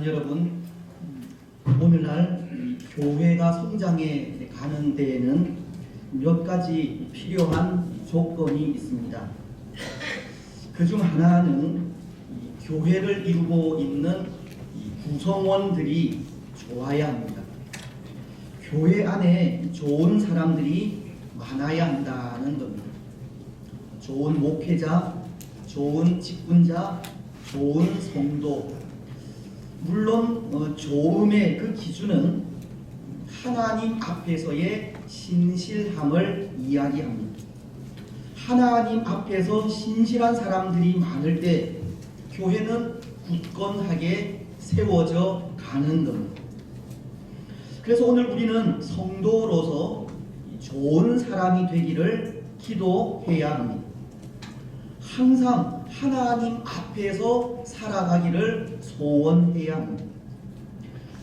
여러분, 오늘날 교회가 성장해 가는 데에는 몇 가지 필요한 조건이 있습니다. 그중 하나는 교회를 이루고 있는 구성원들이 좋아야 합니다. 교회 안에 좋은 사람들이 많아야 한다는 겁니다. 좋은 목회자, 좋은 직분자, 좋은 성도. 물론 좋음의 그 기준은 하나님 앞에서의 신실함을 이야기합니다. 하나님 앞에서 신실한 사람들이 많을 때 교회는 굳건하게 세워져 가는 겁니다. 그래서 오늘 우리는 성도로서 좋은 사람이 되기를 기도해야 합니다. 항상 하나님 앞에서 살아가기를 소원해야 합니다.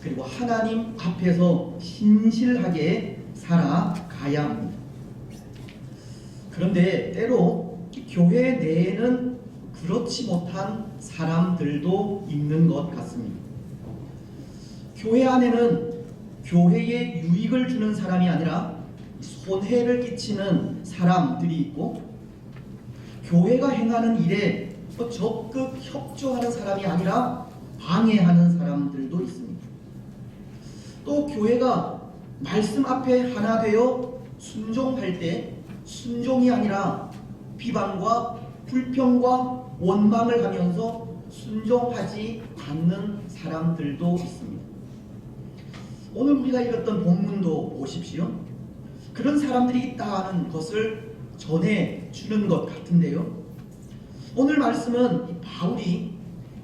그리고 하나님 앞에서 신실하게 살아가야 합니다. 그런데 때로 교회 내에는 그렇지 못한 사람들도 있는 것 같습니다. 교회 안에는 교회에 유익을 주는 사람이 아니라 손해를 끼치는 사람들이 있고, 교회가 행하는 일에 적극 협조하는 사람이 아니라 방해하는 사람들도 있습니다. 또 교회가 말씀 앞에 하나 되어 순종할 때 순종이 아니라 비방과 불평과 원망을 하면서 순종하지 않는 사람들도 있습니다. 오늘 우리가 읽었던 본문도 보십시오. 그런 사람들이 있다는 것을 전해주는 것 같은데요. 오늘 말씀은 바울이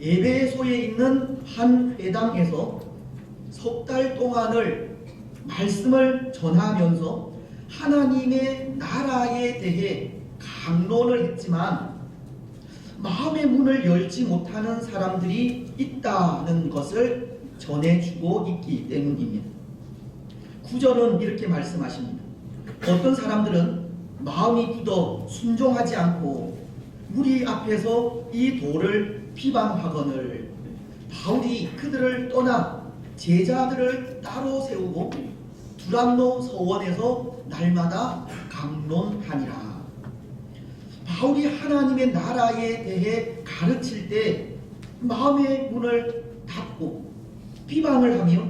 에베소에 있는 한 회당에서 석 달 동안을 말씀을 전하면서 하나님의 나라에 대해 강론을 했지만 마음의 문을 열지 못하는 사람들이 있다는 것을 전해주고 있기 때문입니다. 9절은 이렇게 말씀하십니다. 어떤 사람들은 마음이 굳어 순종하지 않고 무리 앞에서 이 도를 비방하거늘 바울이 그들을 떠나 제자들을 따로 세우고 두란노 서원에서 날마다 강론하니라. 바울이 하나님의 나라에 대해 가르칠 때 마음의 문을 닫고 비방을 하며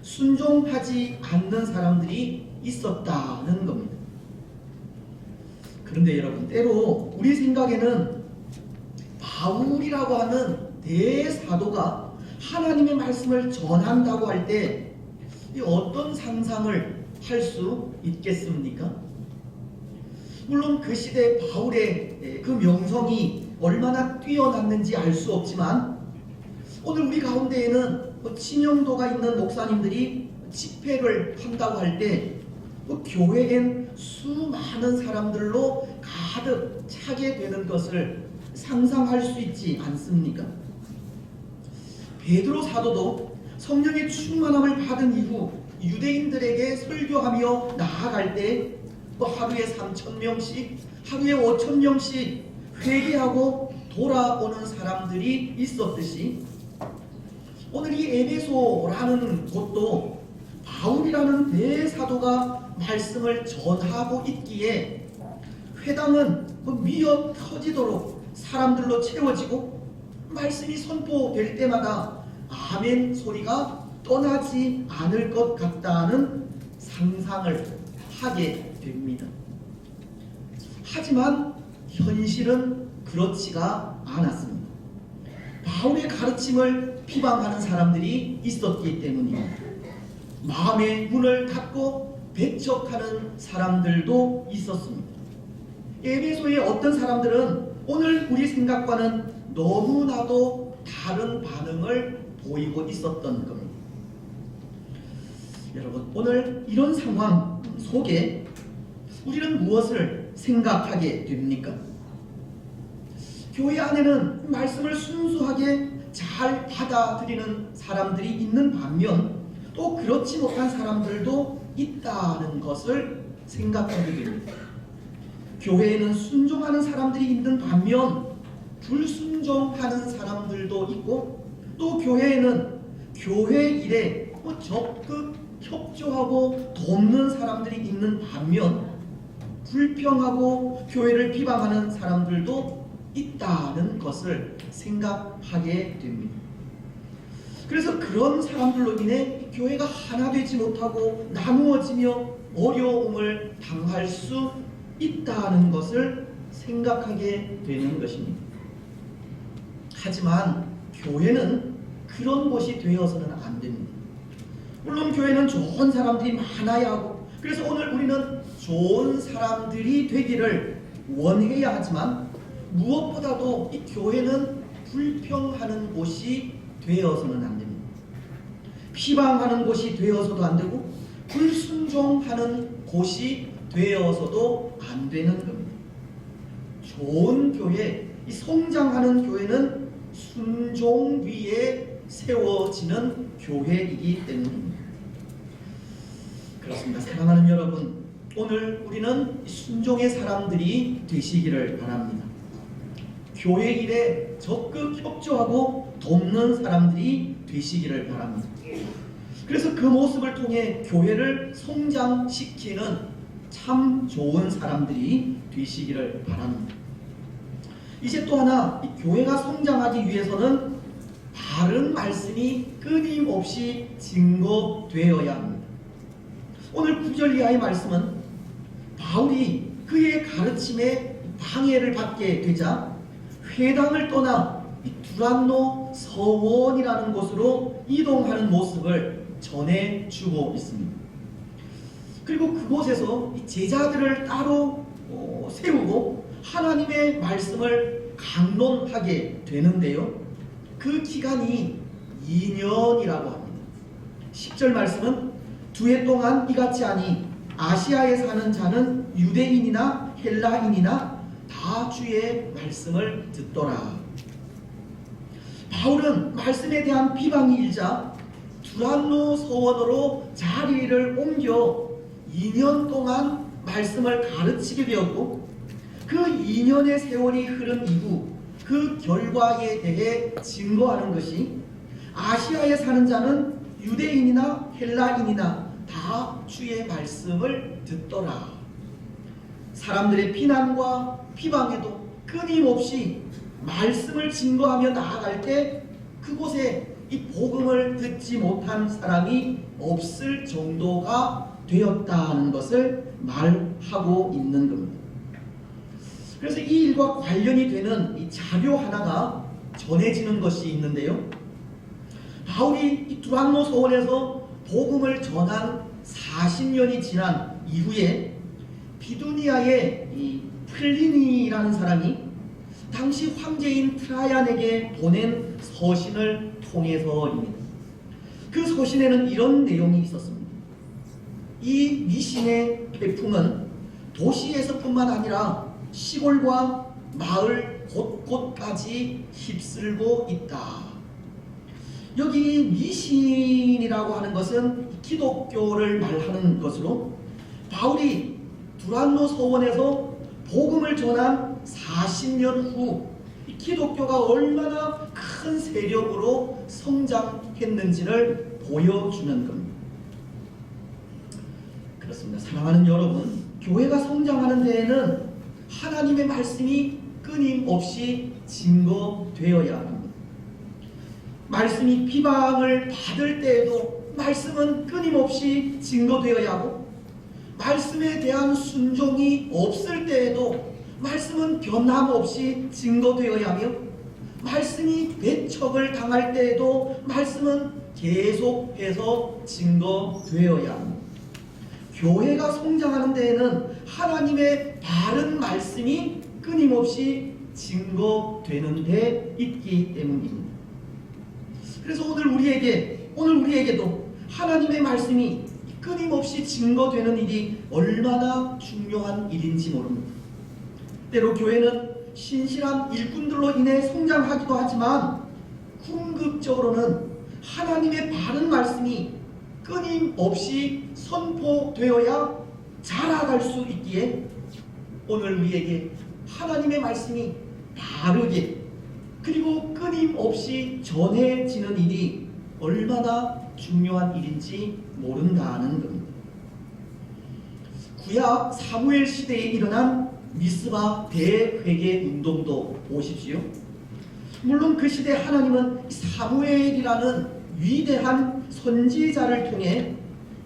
순종하지 않는 사람들이 있었다는 겁니다. 그런데 여러분, 때로 우리 생각에는 바울이라고 하는 대사도가 하나님의 말씀을 전한다고 할 때 어떤 상상을 할 수 있겠습니까? 물론 그 시대 바울의 그 명성이 얼마나 뛰어났는지 알 수 없지만 오늘 우리 가운데에는 친형도가 있는 목사님들이 집회를 한다고 할 때 교회엔 수많은 사람들로 가득 차게 되는 것을 상상할 수 있지 않습니까? 베드로 사도도 성령의 충만함을 받은 이후 유대인들에게 설교하며 나아갈 때 하루에 3,000명씩, 하루에 5,000명씩 회개하고 돌아오는 사람들이 있었듯이 오늘 이 에베소라는 곳도 바울이라는 대사도가 말씀을 전하고 있기에 회당은 미어 터지도록 사람들로 채워지고 말씀이 선포될 때마다 아멘 소리가 떠나지 않을 것 같다는 상상을 하게 됩니다. 하지만 현실은 그렇지가 않았습니다. 바울의 가르침을 비방하는 사람들이 있었기 때문입니다. 마음의 문을 닫고 배척하는 사람들도 있었습니다. 에베소의 어떤 사람들은 오늘 우리 생각과는 너무나도 다른 반응을 보이고 있었던 겁니다. 여러분, 오늘 이런 상황 속에 우리는 무엇을 생각하게 됩니까? 교회 안에는 말씀을 순수하게 잘 받아들이는 사람들이 있는 반면 또 그렇지 못한 사람들도 있다는 것을 생각하게 됩니다. 교회에는 순종하는 사람들이 있는 반면 불순종하는 사람들도 있고, 또 교회에는 교회 일에 적극 협조하고 돕는 사람들이 있는 반면 불평하고 교회를 비방하는 사람들도 있다는 것을 생각하게 됩니다. 그래서 그런 사람들로 인해 교회가 하나 되지 못하고 나누어지며 어려움을 당할 수 있다는 것을 생각하게 되는 것입니다. 하지만 교회는 그런 곳이 되어서는 안 됩니다. 물론 교회는 좋은 사람들이 많아야 하고, 그래서 오늘 우리는 좋은 사람들이 되기를 원해야 하지만 무엇보다도 이 교회는 불평하는 곳이 되어서는 안 됩니다. 비방하는 곳이 되어서도 안 되고 불순종하는 곳이 되어서도 안 되는 겁니다. 좋은 교회, 이 성장하는 교회는 순종 위에 세워지는 교회이기 때문입니다. 그렇습니다. 사랑하는 여러분, 오늘 우리는 순종의 사람들이 되시기를 바랍니다. 교회 일에 적극 협조하고 돕는 사람들이 되시기를 바랍니다. 그래서 그 모습을 통해 교회를 성장시키는 참 좋은 사람들이 되시기를 바랍니다. 이제 또 하나, 이 교회가 성장하기 위해서는 바른 말씀이 끊임없이 증거되어야 합니다. 오늘 9절 이하의 말씀은 바울이 그의 가르침에 방해를 받게 되자 회당을 떠나 두란노 서원이라는 곳으로 이동하는 모습을 전해주고 있습니다. 그리고 그곳에서 제자들을 따로 세우고 하나님의 말씀을 강론하게 되는데요, 그 기간이 2년이라고 합니다. 10절 말씀은 두 해 동안 이같이 하니 아시아에 사는 자는 유대인이나 헬라인이나 다 주의 말씀을 듣더라. 바울은 말씀에 대한 비방이 일자 두란노 서원으로 자리를 옮겨 2년 동안 말씀을 가르치게 되었고, 그 2년의 세월이 흐른 이후 그 결과에 대해 증거하는 것이 아시아에 사는 자는 유대인이나 헬라인이나 다 주의 말씀을 듣더라. 사람들의 비난과 비방에도 끊임없이 말씀을 증거하며 나아갈 때 그곳에 이 복음을 듣지 못한 사람이 없을 정도가 되었다는 것을 말하고 있는 겁니다. 그래서 이 일과 관련이 되는 이 자료 하나가 전해지는 것이 있는데요, 바울이 이 두란노 서원에서 복음을 전한 40년이 지난 이후에 비두니아의 이 플리니라는 사람이 당시 황제인 트라얀에게 보낸 서신을 통해서입니다. 그 서신에는 이런 내용이 있었습니다. 이 미신의 태풍은 도시에서뿐만 아니라 시골과 마을 곳곳까지 휩쓸고 있다. 여기 미신이라고 하는 것은 기독교를 말하는 것으로, 바울이 두란노 서원에서 복음을 전한 40년 후 기독교가 얼마나 큰 세력으로 성장했는지를 보여주는 겁니다. 그렇습니다. 사랑하는 여러분, 교회가 성장하는 데에는 하나님의 말씀이 끊임없이 증거되어야 합니다. 말씀이 비방을 받을 때에도 말씀은 끊임없이 증거되어야 하고, 말씀에 대한 순종이 없을 때에도 말씀은 변함없이 증거되어야 하며, 말씀이 배척을 당할 때에도 말씀은 계속해서 증거되어야 합니다. 교회가 성장하는 데에는 하나님의 바른 말씀이 끊임없이 증거되는 데 있기 때문입니다. 그래서 오늘 우리에게도 하나님의 말씀이 끊임없이 증거되는 일이 얼마나 중요한 일인지 모릅니다. 때로 교회는 신실한 일꾼들로 인해 성장하기도 하지만 궁극적으로는 하나님의 바른 말씀이 끊임없이 선포되어야 자라갈 수 있기에 오늘 우리에게 하나님의 말씀이 바르게 그리고 끊임없이 전해지는 일이 얼마나 중요한 일인지 모른다는 겁니다. 구약 사무엘 시대에 일어난 미스바 대회개 운동도 보십시오. 물론 그 시대 하나님은 사무엘이라는 위대한 선지자를 통해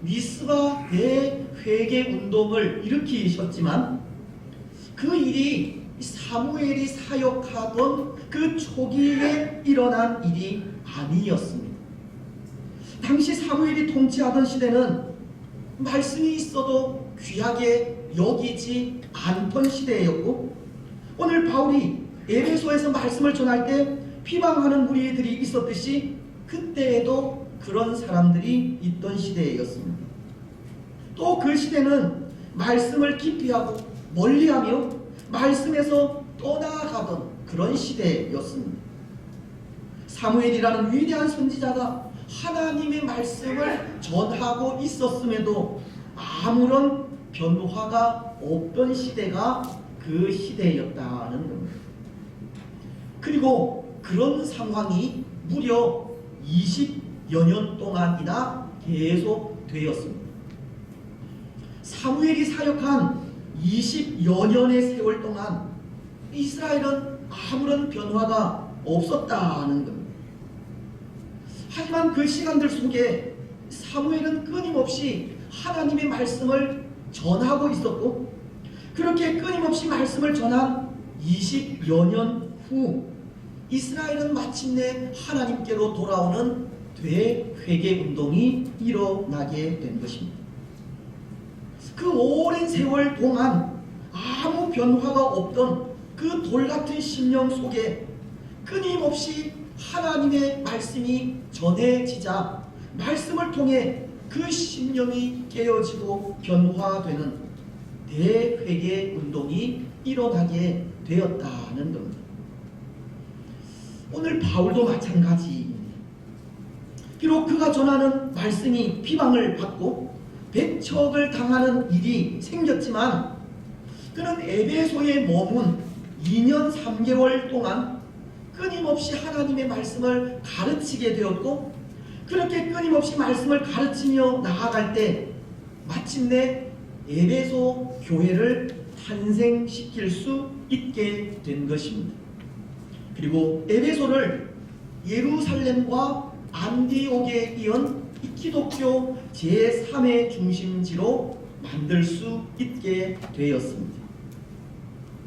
미스바 대회개 운동을 일으키셨지만 그 일이 사무엘이 사역하던 그 초기에 일어난 일이 아니었습니다. 당시 사무엘이 통치하던 시대는 말씀이 있어도 귀하게 여기지 않던 시대였고, 오늘 바울이 에베소에서 말씀을 전할 때 비방하는 무리들이 있었듯이 그때에도 그런 사람들이 있던 시대였습니다. 또 그 시대는 말씀을 기피하고 멀리하며 말씀에서 떠나가던 그런 시대였습니다. 사무엘이라는 위대한 선지자가 하나님의 말씀을 전하고 있었음에도 아무런 변화가 없던 시대가 그 시대였다는 겁니다. 그리고 그런 상황이 무려 20여 년 동안이나 계속되었습니다. 사무엘이 사역한 20여 년의 세월 동안 이스라엘은 아무런 변화가 없었다는 겁니다. 하지만 그 시간들 속에 사무엘은 끊임없이 하나님의 말씀을 전하고 있었고, 그렇게 끊임없이 말씀을 전한 20여 년 후 이스라엘은 마침내 하나님께로 돌아오는 되회개 운동이 일어나게 된 것입니다. 그 오랜 세월 동안 아무 변화가 없던 그 돌같은 심령 속에 끊임없이 하나님의 말씀이 전해지자 말씀을 통해 그 심령이 깨어지고 변화되는 대회개 운동이 일어나게 되었다는 겁니다. 오늘 바울도 마찬가지입니다. 비록 그가 전하는 말씀이 비방을 받고 배척을 당하는 일이 생겼지만 그는 에베소에 머문 2년 3개월 동안 끊임없이 하나님의 말씀을 가르치게 되었고, 그렇게 끊임없이 말씀을 가르치며 나아갈 때 마침내 에베소 교회를 탄생시킬 수 있게 된 것입니다. 그리고 에베소를 예루살렘과 안디옥에 이은 기독교 제3의 중심지로 만들 수 있게 되었습니다.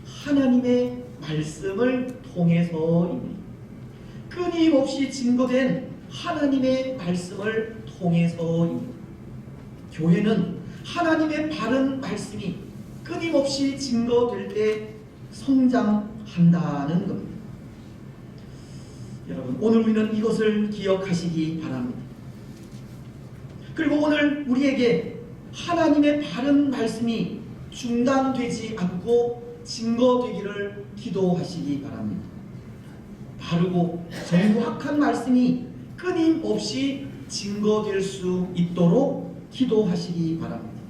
하나님의 말씀을 통해서입니다. 끊임없이 증거된 하나님의 말씀을 통해서입니다. 교회는 하나님의 바른 말씀이 끊임없이 증거될 때 성장한다는 겁니다. 여러분, 오늘 우리는 이것을 기억하시기 바랍니다. 그리고 오늘 우리에게 하나님의 바른 말씀이 중단되지 않고 증거되기를 기도하시기 바랍니다. 바르고 정확한 말씀이 끊임없이 증거될 수 있도록 기도하시기 바랍니다.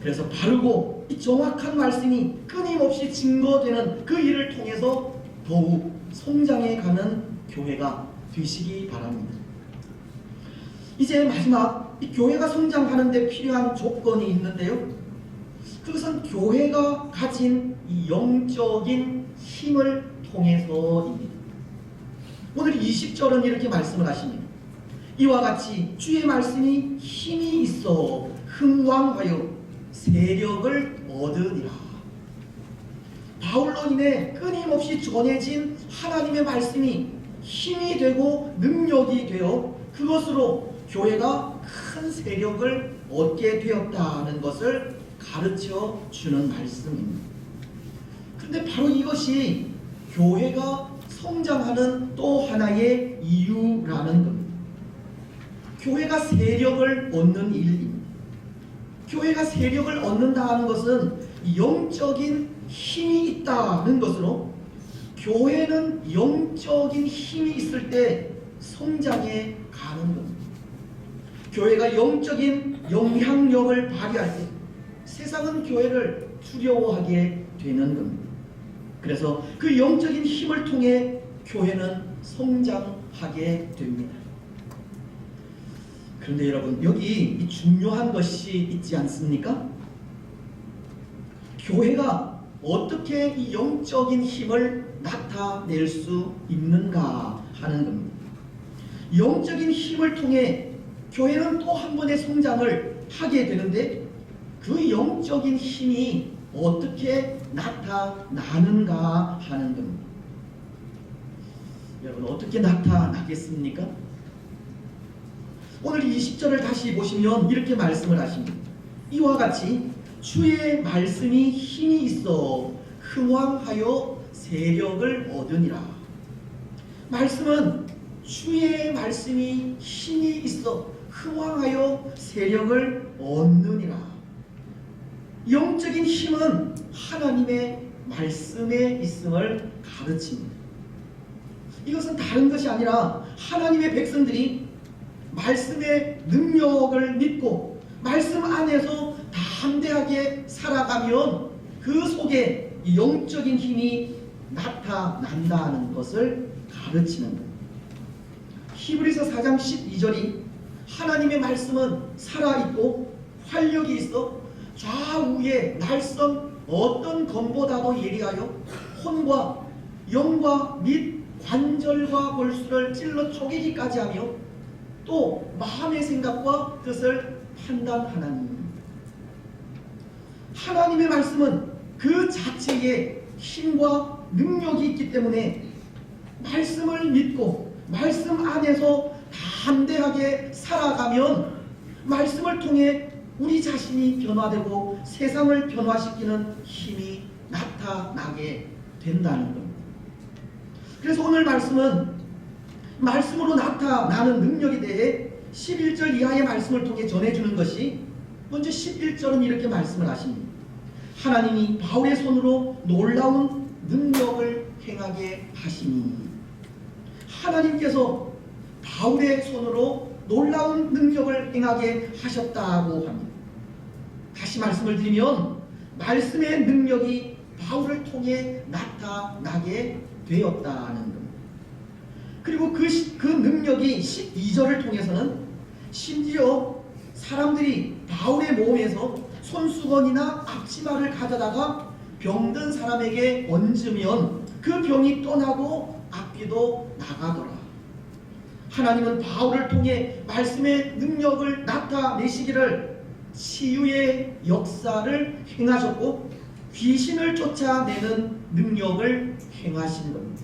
그래서 바르고 정확한 말씀이 끊임없이 증거되는 그 일을 통해서 더욱 성장해가는 교회가 되시기 바랍니다. 이제 마지막, 이 교회가 성장하는 데 필요한 조건이 있는데요, 그것은 교회가 가진 이 영적인 힘을 통해서입니다. 오늘 20절은 이렇게 말씀을 하십니다. 이와 같이 주의 말씀이 힘이 있어 흥왕하여 세력을 얻으니라. 바울로 인해 끊임없이 전해진 하나님의 말씀이 힘이 되고 능력이 되어 그것으로 교회가 큰 세력을 얻게 되었다는 것을 가르쳐 주는 말씀입니다. 그런데 바로 이것이 교회가 성장하는 또 하나의 이유라는 겁니다. 교회가 세력을 얻는 일입니다. 교회가 세력을 얻는다 하는 것은 영적인 힘이 있다는 것으로, 교회는 영적인 힘이 있을 때 성장해 가는 겁니다. 교회가 영적인 영향력을 발휘할 때 세상은 교회를 두려워하게 되는 겁니다. 그래서 그 영적인 힘을 통해 교회는 성장하게 됩니다. 그런데 여러분, 여기 이 중요한 것이 있지 않습니까? 교회가 어떻게 이 영적인 힘을 나타낼 수 있는가 하는 겁니다. 영적인 힘을 통해 교회는 또 한 번의 성장을 하게 되는데, 그 영적인 힘이 어떻게 나타나는가 하는 겁니다. 여러분, 어떻게 나타나겠습니까? 오늘 20절을 다시 보시면 이렇게 말씀을 하십니다. 이와 같이 주의 말씀이 힘이 있어 흥왕하여 세력을 얻으니라. 말씀은 주의 말씀이 힘이 있어 흥왕하여 세력을 얻느니라. 영적인 힘은 하나님의 말씀에 있음을 가르칩니다. 이것은 다른 것이 아니라 하나님의 백성들이 말씀의 능력을 믿고 말씀 안에서 담대하게 살아가면 그 속에 영적인 힘이 나타난다는 것을 가르치는 겁니다. 히브리서 4장 12절이 하나님의 말씀은 살아있고 활력이 있어 좌우의 날선 어떤 검보다도 예리하여 혼과 영과 및 관절과 골수를 찔러 쪼개기까지 하며 또 마음의 생각과 뜻을 판단하나니. 하나님의 말씀은 그 자체에 힘과 능력이 있기 때문에 말씀을 믿고 말씀 안에서 담대하게 살아가면 말씀을 통해 우리 자신이 변화되고 세상을 변화시키는 힘이 나타나게 된다는 겁니다. 그래서 오늘 말씀은 말씀으로 나타나는 능력에 대해 11절 이하의 말씀을 통해 전해주는 것이, 먼저 11절은 이렇게 말씀을 하십니다. 하나님이 바울의 손으로 놀라운 능력을 행하게 하시니. 하나님께서 바울의 손으로 놀라운 능력을 행하게 하셨다고 합니다. 다시 말씀을 드리면 말씀의 능력이 바울을 통해 나타나게 되었다는 겁니다. 그리고 그 능력이 12절을 통해서는 심지어 사람들이 바울의 몸에서 손수건이나 앞치마를 가져다가 병든 사람에게 얹으면 그 병이 떠나고 악귀도 나가더라. 하나님은 바울을 통해 말씀의 능력을 나타내시기를 치유의 역사를 행하셨고 귀신을 쫓아내는 능력을 행하신 겁니다.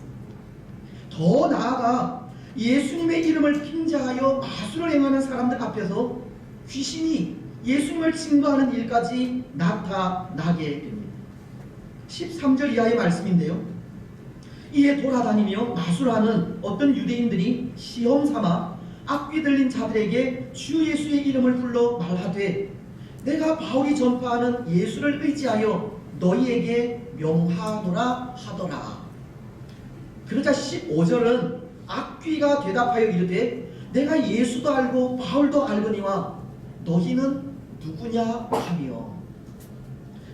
더 나아가 예수님의 이름을 빙자하여 마술을 행하는 사람들 앞에서 귀신이 예수님을 증거하는 일까지 나타나게 됩니다. 13절 이하의 말씀인데요. 이에 돌아다니며 마술하는 어떤 유대인들이 시험삼아 악귀 들린 자들에게 주 예수의 이름을 불러 말하되 내가 바울이 전파하는 예수를 의지하여 너희에게 명하노라 하더라. 그러자 15절은 악귀가 대답하여 이르되 내가 예수도 알고 바울도 알거니와 너희는 누구냐 하며.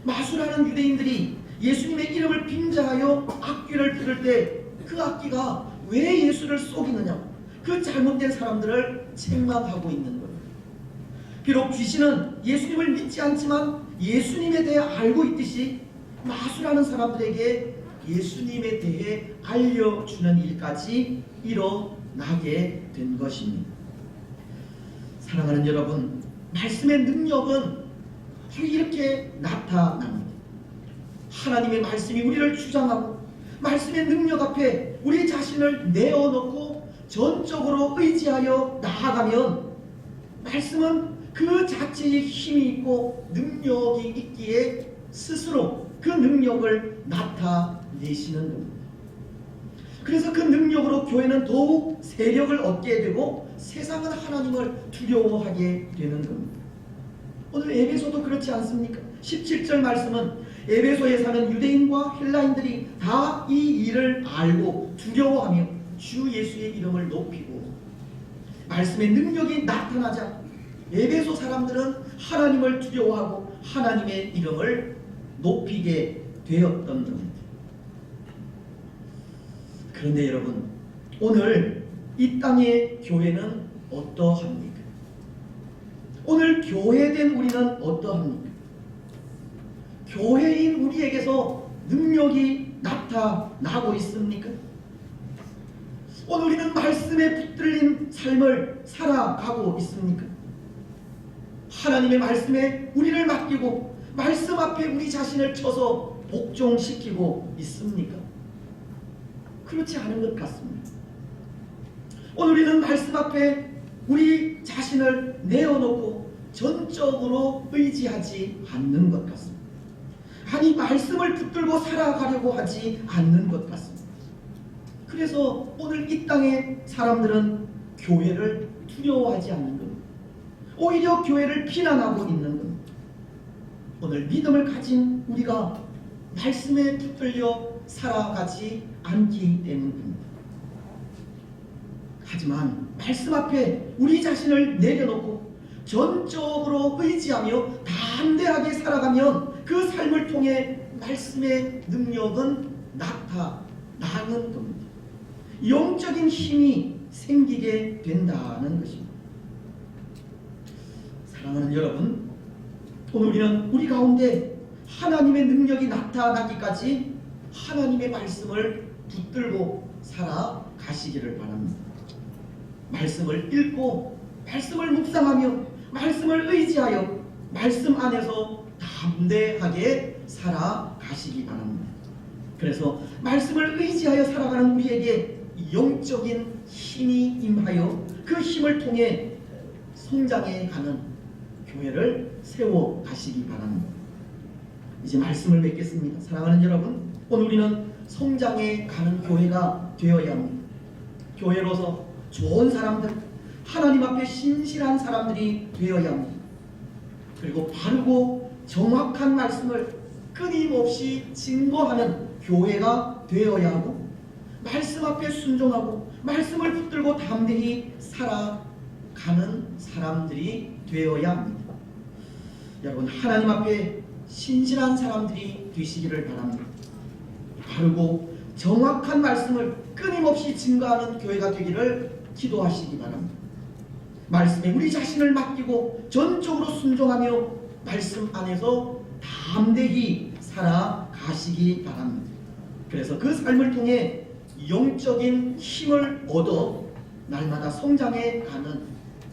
마술하는 유대인들이 예수님의 이름을 빙자하여 악귀를 부를 때 그 악귀가 왜 예수를 속이느냐, 그 잘못된 사람들을 책망하고 있는 거예요. 비록 귀신은 예수님을 믿지 않지만 예수님에 대해 알고 있듯이 마술하는 사람들에게 예수님에 대해 알려주는 일까지 일어나게 된 것입니다. 사랑하는 여러분, 말씀의 능력은 이렇게 나타납니다. 하나님의 말씀이 우리를 주장하고 말씀의 능력 앞에 우리 자신을 내어놓고 전적으로 의지하여 나아가면 말씀은 그 자체의 힘이 있고 능력이 있기에 스스로 그 능력을 나타내시는 겁니다. 그래서 그 능력으로 교회는 더욱 세력을 얻게 되고 세상은 하나님을 두려워하게 되는 겁니다. 오늘 에베소도 그렇지 않습니까? 17절 말씀은 에베소에 사는 유대인과 헬라인들이 다 이 일을 알고 두려워하며 주 예수의 이름을 높이고, 말씀의 능력이 나타나자 에베소 사람들은 하나님을 두려워하고 하나님의 이름을 높이게 되었던 겁니다. 그런데 여러분, 오늘 이 땅의 교회는 어떠합니까? 오늘 교회된 우리는 어떠합니까? 교회인 우리에게서 능력이 나타나고 있습니까? 오늘 우리는 말씀에 붙들린 삶을 살아가고 있습니까? 하나님의 말씀에 우리를 맡기고 말씀 앞에 우리 자신을 쳐서 복종시키고 있습니까? 그렇지 않은 것 같습니다. 오늘 우리는 말씀 앞에 우리 자신을 내어놓고 전적으로 의지하지 않는 것 같습니다. 아니, 말씀을 붙들고 살아가려고 하지 않는 것 같습니다. 그래서 오늘 이 땅의 사람들은 교회를 두려워하지 않는 겁니다. 오히려 교회를 비난하고 있는 겁니다. 오늘 믿음을 가진 우리가 말씀에 붙들려 살아가지 않기 때문입니다. 하지만 말씀 앞에 우리 자신을 내려놓고 전적으로 의지하며 담대하게 살아가면 그 삶을 통해 말씀의 능력은 나타나는 겁니다. 영적인 힘이 생기게 된다는 것입니다. 사랑하는 여러분, 오늘 우리는 우리 가운데 하나님의 능력이 나타나기까지 하나님의 말씀을 붙들고 살아가시기를 바랍니다. 말씀을 읽고 말씀을 묵상하며 말씀을 의지하여 말씀 안에서 담대하게 살아가시기 바랍니다. 그래서 말씀을 의지하여 살아가는 우리에게 영적인 힘이 임하여 그 힘을 통해 성장해 가는 교회를 세워 가시기 바랍니다. 이제 말씀을 맺겠습니다. 사랑하는 여러분, 오늘 우리는 성장해 가는 교회가 되어야 합니다. 교회로서 좋은 사람들, 하나님 앞에 신실한 사람들이 되어야 합니다. 그리고 바르고 정확한 말씀을 끊임없이 증거하는 교회가 되어야 하고, 말씀 앞에 순종하고 말씀을 붙들고 담대히 살아가는 사람들이 되어야 합니다. 여러분, 하나님 앞에 신실한 사람들이 되시기를 바랍니다. 바르고 정확한 말씀을 끊임없이 증거하는 교회가 되기를 기도하시기 바랍니다. 말씀에 우리 자신을 맡기고 전적으로 순종하며 말씀 안에서 담대히 살아가시기 바랍니다. 그래서 그 삶을 통해 영적인 힘을 얻어 날마다 성장해 가는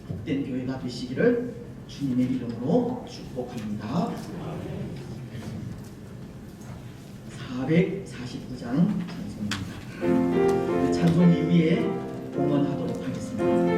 복된 교회가 되시기를 주님의 이름으로 축복합니다. 449장 찬송입니다. 찬송 이후에 공헌하도록 하겠습니다.